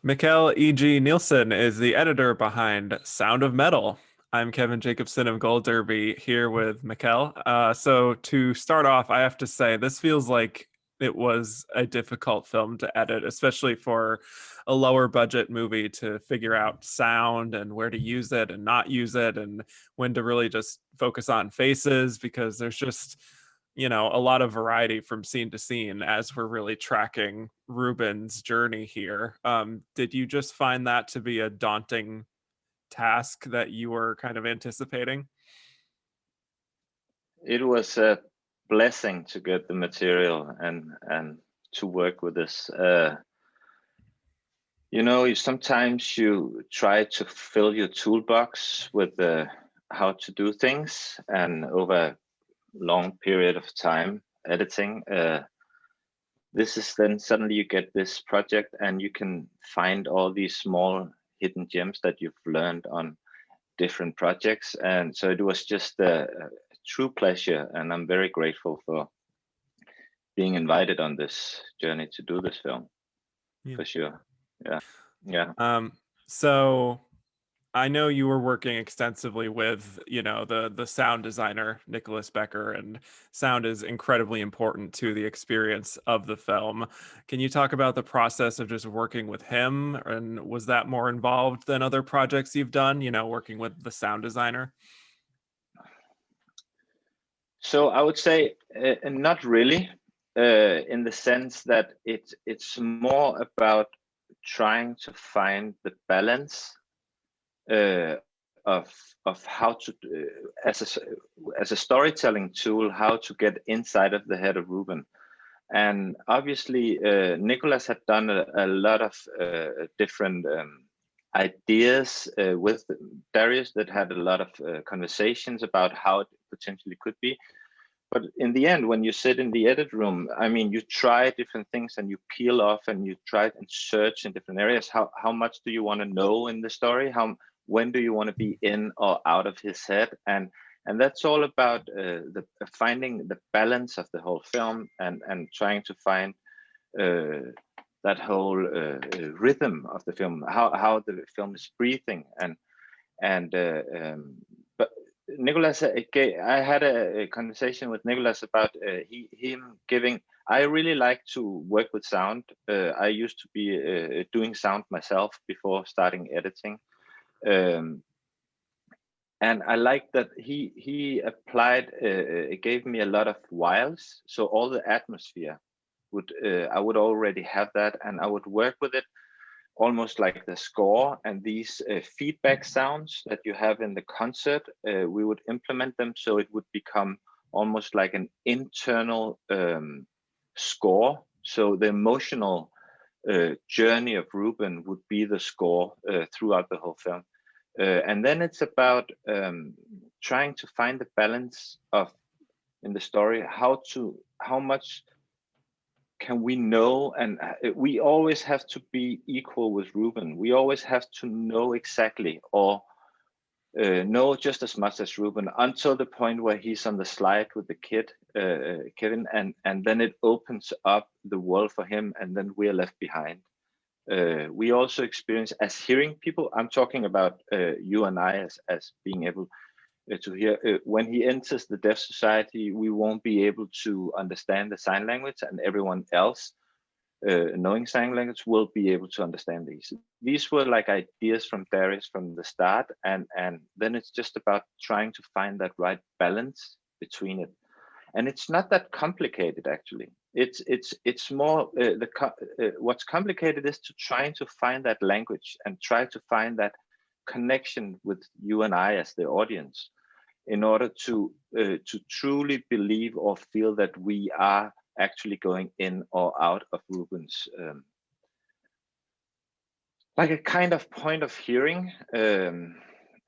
Mikkel E.G. Nielsen is the editor behind Sound of Metal. I'm Kevin Jacobsen of Gold Derby here with Mikkel. So to start off, I have to say this feels like it was a difficult film to edit, especially for a lower budget movie to figure out sound and where to use it and not use it and when to really just focus on faces because there's just a lot of variety from scene to scene as we're really tracking Ruben's journey here. Did you just find that to be a daunting task that you were kind of anticipating? It was a blessing to get the material and to work with this. Sometimes you try to fill your toolbox with how to do things, and over a long period of time editing, this is then suddenly you get this project and you can find all these small hidden gems that you've learned on different projects. And so it was just a true pleasure, and I'm very grateful for being invited on this journey to do this film. Yeah. For sure. Yeah. So I know you were working extensively with, the sound designer, Nicholas Becker, and sound is incredibly important to the experience of the film. Can you talk about the process of just working with him? And was that more involved than other projects you've done, working with the sound designer? So I would say not really, in the sense that it's more about trying to find the balance of how to as a storytelling tool, how to get inside of the head of Ruben. And obviously Nicholas had done a lot of different ideas with Darius that had a lot of conversations about how it potentially could be. But in the end, when you sit in the edit room, I mean, you try different things and you peel off and you try and search in different areas. How much do you want to know in the story? When do you want to be in or out of his head? And that's all about the finding the balance of the whole film and trying to find that whole rhythm of the film, how the film is breathing. But Nicholas, I had a conversation with Nicholas about him giving. I really like to work with sound. I used to be doing sound myself before starting editing, and I like that he applied. It gave me a lot of wiles, so all the atmosphere I would already have that, and I would work with it almost like the score, and these feedback sounds that you have in the concert, we would implement them so it would become almost like an internal score. So the emotional journey of Ruben would be the score throughout the whole film. And then it's about trying to find the balance of in the story, how much can we know, and we always have to be equal with Ruben. We always have to know exactly, or know just as much as Ruben, until the point where he's on the slide with the kid, Kevin, and then it opens up the world for him, and then we're left behind. We also experience as hearing people. I'm talking about you and I as being able to hear. When he enters the deaf society, we won't be able to understand the sign language, and everyone else knowing sign language will be able to understand these. These were like ideas from Darius from the start, and then it's just about trying to find that right balance between it. And it's not that complicated, actually. It's more what's complicated is to trying to find that language and try to find that connection with you and I as the audience, in order to truly believe or feel that we are actually going in or out of Ruben's like a kind of point of hearing, and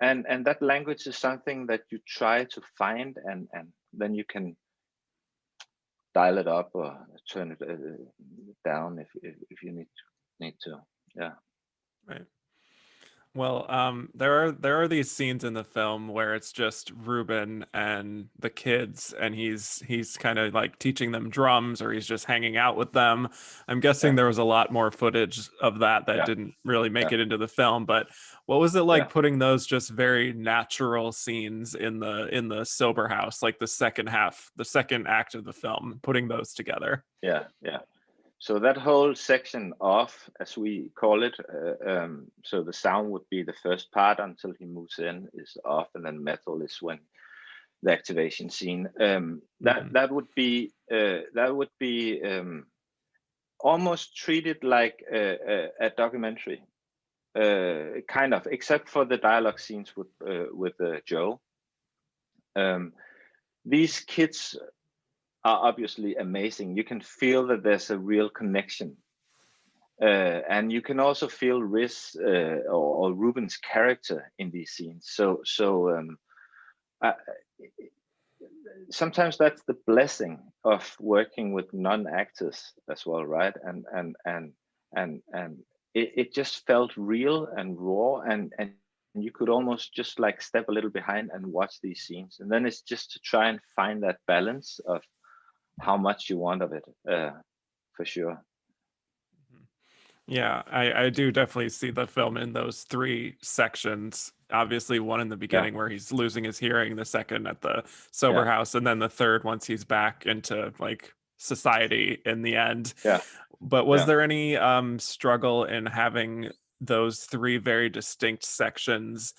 that language is something that you try to find, and then you can dial it up or turn it down if you need to. Yeah. Right. Well, there are these scenes in the film where it's just Ruben and the kids, and he's kind of like teaching them drums, or he's just hanging out with them. I'm guessing Yeah, there was a lot more footage of that yeah, didn't really make yeah, it into the film. But what was it like yeah, putting those just very natural scenes in the sober house, like the second half, the second act of the film, putting those together? yeah, yeah. So that whole section off, as we call it, so the sound would be the first part until he moves in is off, and then metal is when the activation scene. That Hmm. that would be almost treated like a documentary, kind of, except for the dialogue scenes with Joe. Um, these kids are obviously amazing. You can feel that there's a real connection. And you can also feel Riz or Ruben's character in these scenes. I, sometimes that's the blessing of working with non-actors as well, right? And it just felt real and raw, and you could almost just like step a little behind and watch these scenes. And then it's just to try and find that balance of how much you want of it, for sure. Yeah, I do definitely see the film in those three sections. Obviously, one in the Yeah, beginning where he's losing his hearing, the second at the sober yeah, house, and then the third once he's back into like society in the end. yeah, But was yeah. there any struggle in having those three very distinct sections,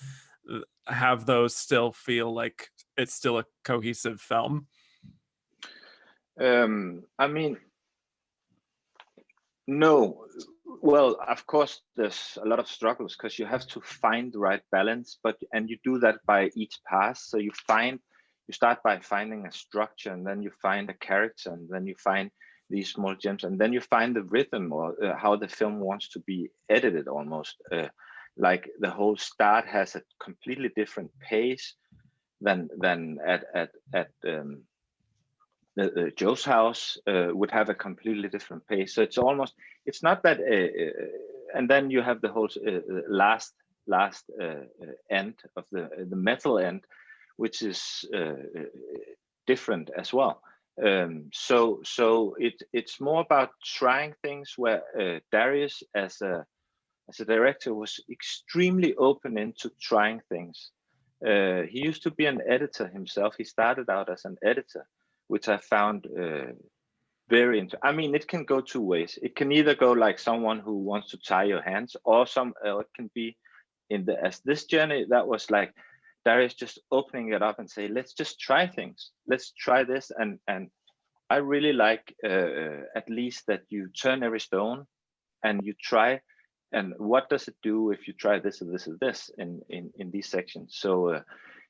have those still feel like it's still a cohesive film? I mean, no. Well, of course, there's a lot of struggles because you have to find the right balance, and you do that by each pass. So you start by finding a structure, and then you find a character, and then you find these small gems, and then you find the rhythm, or how the film wants to be edited almost. Like the whole start has a completely different pace than at Joe's house would have a completely different pace. So it's not that, and then you have the whole last end of the metal end, which is different as well. So it's more about trying things where Darius as a director was extremely open into trying things. He used to be an editor himself. He started out as an editor, which I found very interesting. I mean, it can go two ways. It can either go like someone who wants to tie your hands, or it can be as this journey that was like Darius just opening it up and say, let's just try things. Let's try this, and I really like at least that you turn every stone and you try, and what does it do if you try this or this or this in these sections. So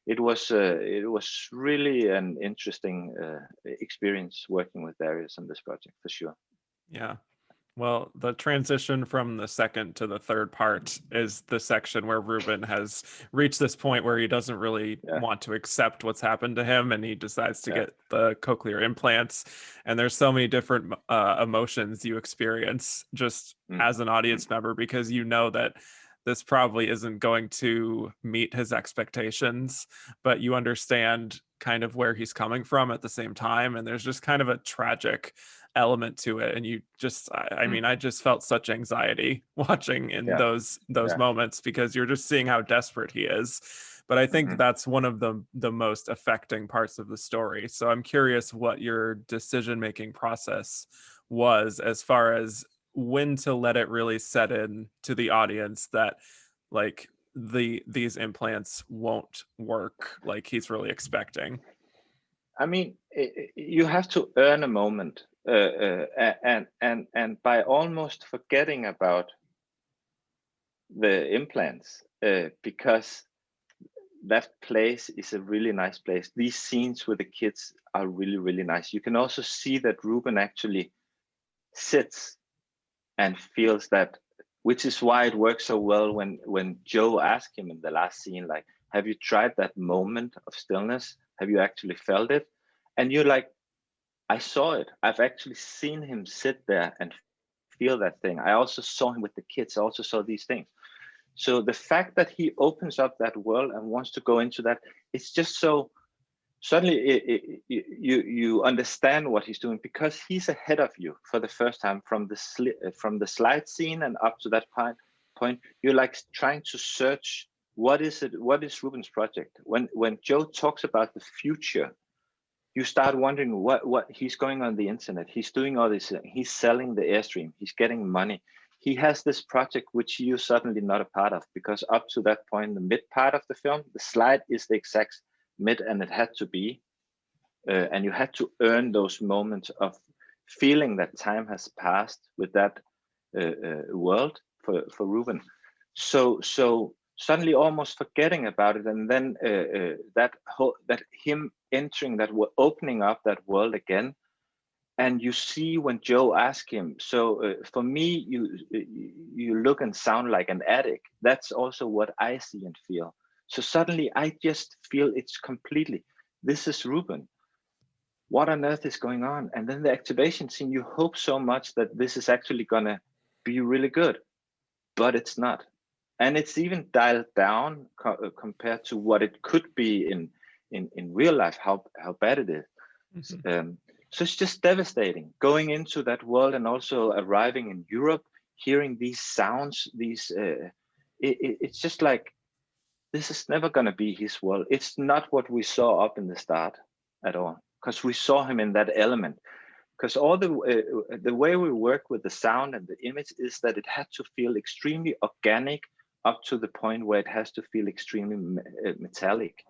it was really an interesting experience working with Darius on this project, for sure. Yeah. Well, the transition from the second to the third part is the section where Ruben has reached this point where he doesn't really Yeah, want to accept what's happened to him, and he decides to yeah, get the cochlear implants. And there's so many different emotions you experience just mm, as an mm, audience member, because you know that this probably isn't going to meet his expectations, but you understand kind of where he's coming from at the same time. And there's just kind of a tragic element to it, and you just I mm, mean, I just felt such anxiety watching in yeah, those yeah, moments, because you're just seeing how desperate he is. But I think hmm that's one of the most affecting parts of the story. So I'm curious what your decision making process was, as far as when to let it really set in to the audience that like these implants won't work like he's really expecting. I mean, you have to earn a moment, and by almost forgetting about the implants, because that place is a really nice place. These scenes with the kids are really, really nice. You can also see that Ruben actually sits and feels that, which is why it works so well when Joe asked him in the last scene, like, have you tried that moment of stillness? Have you actually felt it? And you're like, I saw it. I've actually seen him sit there and feel that thing. I also saw him with the kids. I also saw these things. So the fact that he opens up that world and wants to go into that, it's just so suddenly you understand what he's doing, because he's ahead of you for the first time from the slide scene and up to that point. You're like trying to search what is Ruben's project. When Joe talks about the future, you start wondering what he's going on the internet. He's doing all this. He's selling the Airstream. He's getting money. He has this project which you're suddenly not a part of, because up to that point, the mid part of the film, the slide is the exact mid, and it had to be. And you had to earn those moments of feeling that time has passed with that world for Ruben. So suddenly almost forgetting about it, and then that him entering that, opening up that world again. And you see when Joe asked him, so for me, you look and sound like an addict. That's also what I see and feel. So suddenly I just feel it's completely, this is Ruben. What on earth is going on? And then the activation scene, you hope so much that this is actually gonna be really good, but it's not. And it's even dialed down compared to what it could be in real life, how bad it is. Mm-hmm. So it's just devastating going into that world, and also arriving in Europe, hearing these sounds, it's just like, this is never going to be his world. It's not what we saw up in the start at all, because we saw him in that element. Because all the way we work with the sound and the image is that it had to feel extremely organic up to the point where it has to feel extremely metallic,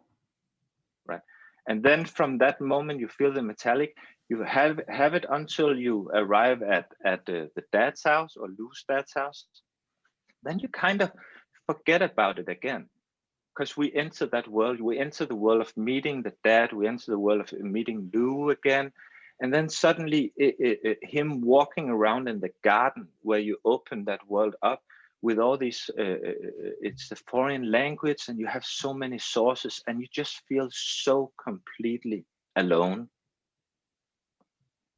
right? And then from that moment you feel the metallic, you have it until you arrive at the dad's house, or Lou's dad's house. Then you kind of forget about it again, because we enter that world. We enter the world of meeting the dad. We enter the world of meeting Lou again. And then suddenly him walking around in the garden, where you open that world up with all these, it's the foreign language, and you have so many sources, and you just feel so completely alone.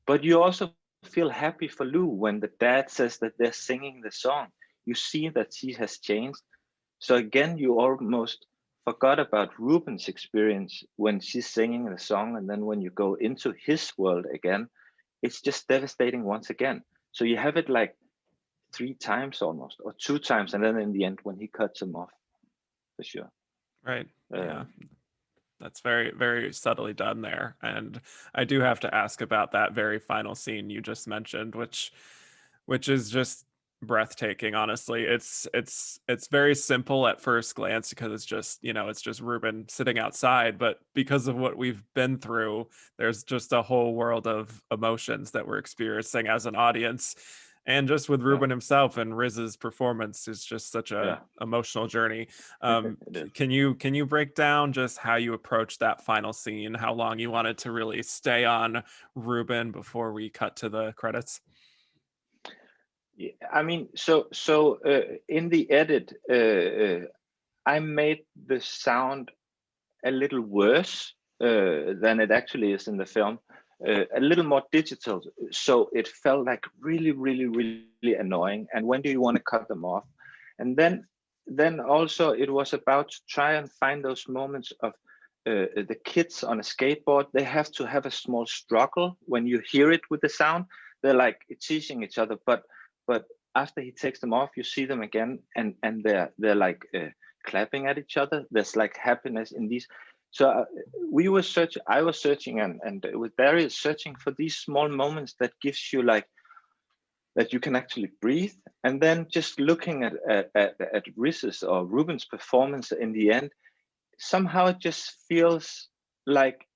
But you also feel happy for Lou when the dad says that they're singing the song. You see that she has changed. So again, you almost forgot about Ruben's experience when she's singing the song, and then when you go into his world again, it's just devastating once again. So you have it like 3 times almost, or 2 times, and then in the end when he cuts him off, for sure. Right. Yeah. That's very, very subtly done there. And I do have to ask about that very final scene you just mentioned, which is just breathtaking. Honestly, it's very simple at first glance, because it's just, it's just Ruben sitting outside, but because of what we've been through, there's just a whole world of emotions that we're experiencing as an audience. And just with Ruben himself, and Riz's performance is just such a emotional journey. Can you break down just how you approached that final scene, how long you wanted to really stay on Ruben before we cut to the credits? Yeah, I mean, so in the edit, I made the sound a little worse than it actually is in the film, a little more digital, so it felt like really, really, really annoying. And when do you want to cut them off? And then also it was about to try and find those moments of the kids on a skateboard. They have to have a small struggle when you hear it with the sound. They're like teasing each other, but after he takes them off, you see them again, and they're like clapping at each other. There's like happiness in these. So I was searching, and with Barry searching for these small moments that gives you like, that you can actually breathe. And then just looking at Riz's or Ruben's performance in the end, somehow it just feels like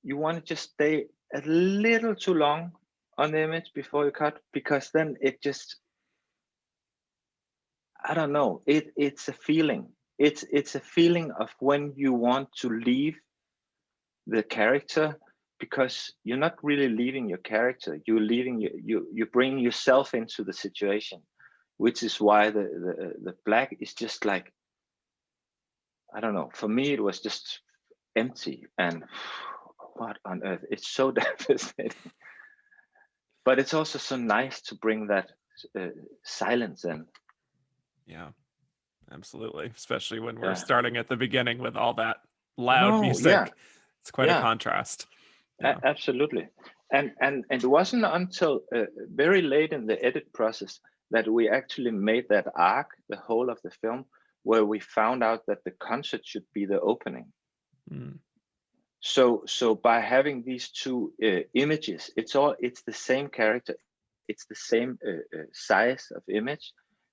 you want to just stay a little too long on the image before you cut, because then it just, I don't know, it's a feeling. It's a feeling of when you want to leave the character, because you're not really leaving your character. You're leaving you bring yourself into the situation, which is why the black is just like, I don't know. For me, it was just empty, and what on earth? It's so devastating. But it's also so nice to bring that silence in. Yeah. Absolutely, especially when we're Yeah. starting at the beginning with all that loud No, yeah, music. It's quite a yeah, contrast. Yeah. absolutely. And it wasn't until very late in the edit process that we actually made that arc, the whole of the film, where we found out that the concert should be the opening. Mm. So by having these two images, it's the same character, it's the same size of image,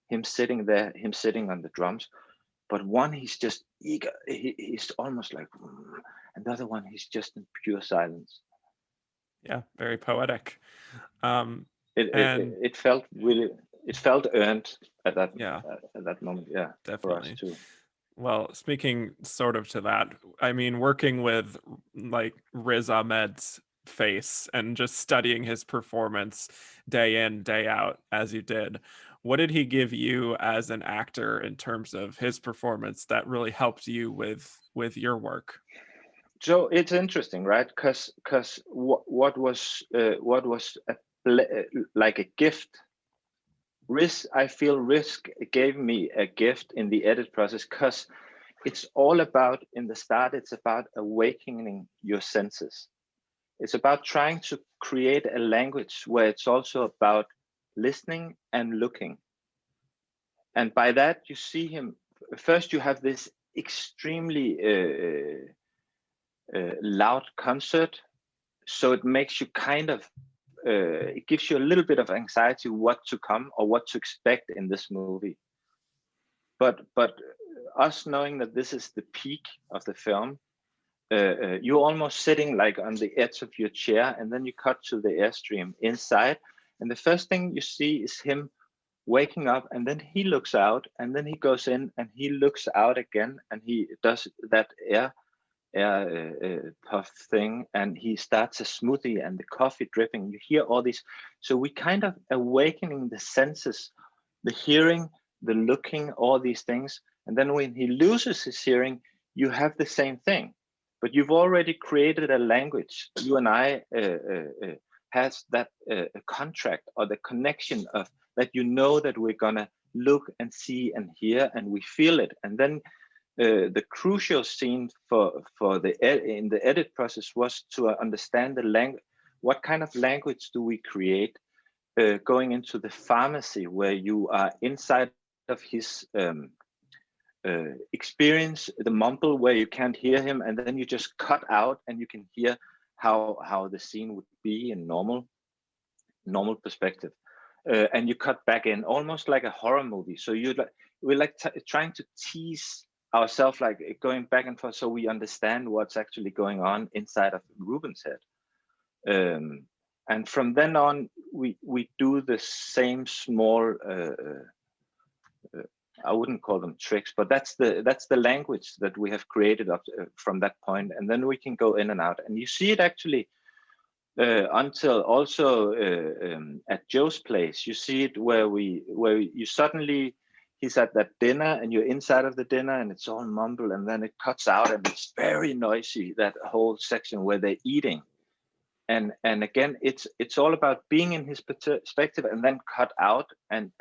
him sitting there, him sitting on the drums, but one he's just eager, he's almost like, and the other one he's just in pure silence. Yeah, very poetic. Um, It it, and it felt really, it felt earned yeah, at that moment, yeah, for us definitely. too. Well, speaking sort of to that, I mean, working with like Riz Ahmed's face and just studying his performance day in, day out, as you did, what did he give you as an actor in terms of his performance that really helped you with your work? So it's interesting, right? Because what was like a gift. I feel Risk gave me a gift in the edit process because it's all about, in the start, it's about awakening your senses. It's about trying to create a language where it's also about listening and looking. And by that, you see him. First, you have this extremely loud concert. So it makes you kind of, it gives you a little bit of anxiety what to come or what to expect in this movie. But us knowing that this is the peak of the film, you're almost sitting like on the edge of your chair, and then you cut to the airstream inside, and the first thing you see is him waking up, and then he looks out, and then he goes in and he looks out again, and he does that air puff thing, and he starts a smoothie and the coffee dripping. You hear all these, so we kind of awakening the senses, the hearing, the looking, all these things. And then when he loses his hearing, you have the same thing, but you've already created a language. You and I has that contract or the connection of that, you know that we're gonna look and see and hear, and we feel it. And then the crucial scene for the in the edit process was to understand the language. What kind of language do we create going into the pharmacy, where you are inside of his experience, the mumble where you can't hear him, and then you just cut out and you can hear how the scene would be in normal perspective, and you cut back in almost like a horror movie. So we're like trying to tease ourselves, like going back and forth, so we understand what's actually going on inside of Ruben's head. And from then on, we do the same small I wouldn't call them tricks, but that's the language that we have created up from that point, and then we can go in and out, and you see it actually until also at Joe's place. You see it where you suddenly, he's at that dinner and you're inside of the dinner and it's all mumble, and then it cuts out and it's very noisy, that whole section where they're eating. And again, it's all about being in his perspective and then cut out, and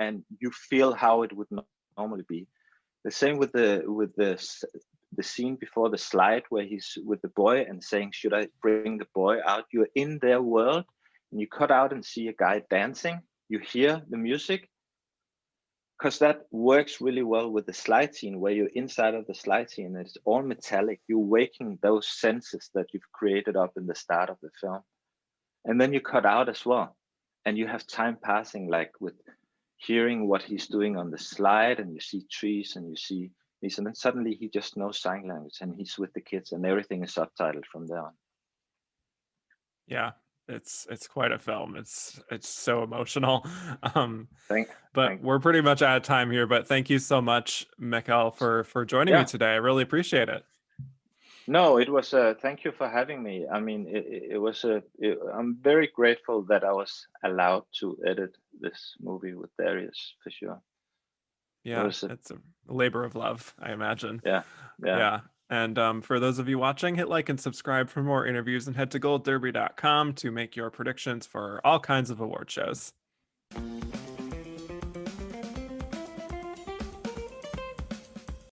you feel how it would normally be. The same with the scene before the slide where he's with the boy and saying, should I bring the boy out? You're in their world, and you cut out and see a guy dancing. You hear the music, because that works really well with the slide scene where you're inside of the slide scene and it's all metallic. You're waking those senses that you've created up in the start of the film. And then you cut out as well, and you have time passing, like with hearing what he's doing on the slide, and you see trees and you see these, and then suddenly he just knows sign language and he's with the kids and everything is subtitled from there on. Yeah, it's quite a film. It's so emotional. Thank But we're pretty much out of time here. But thank you so much, Mikkel, for joining me today. I really appreciate it. No, it was thank you for having me. I mean, I'm very grateful that I was allowed to edit this movie with Darius, for sure. Yeah, it's a labor of love, I imagine. Yeah. And for those of you watching, hit like and subscribe for more interviews, and head to goldderby.com to make your predictions for all kinds of award shows.